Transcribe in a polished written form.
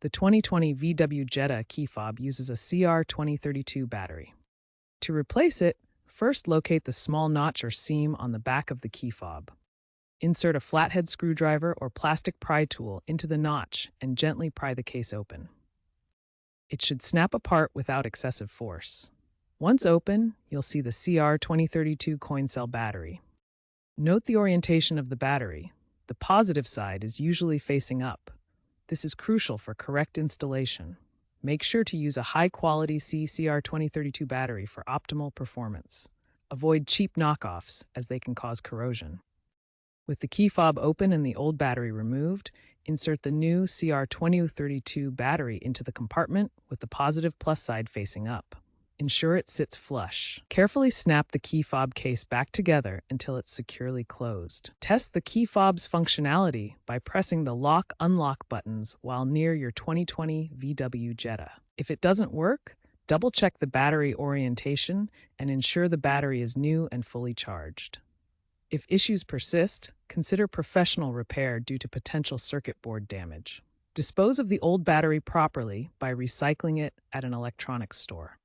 The 2020 VW Jetta key fob uses a CR2032 battery. To replace it, first locate the small notch or seam on the back of the key fob. Insert a flathead screwdriver or plastic pry tool into the notch and gently pry the case open. It should snap apart without excessive force. Once open, you'll see the CR2032 coin cell battery. Note the orientation of the battery. The positive side is usually facing up. This is crucial for correct installation. Make sure to use a high-quality CR2032 battery for optimal performance. Avoid cheap knockoffs, as they can cause corrosion. With the key fob open and the old battery removed, insert the new CR2032 battery into the compartment with the positive plus side facing up. Ensure it sits flush. Carefully snap the key fob case back together until it's securely closed. Test the key fob's functionality by pressing the lock-unlock buttons while near your 2020 VW Jetta. If it doesn't work, double-check the battery orientation and ensure the battery is new and fully charged. If issues persist, consider professional repair due to potential circuit board damage. Dispose of the old battery properly by recycling it at an electronics store.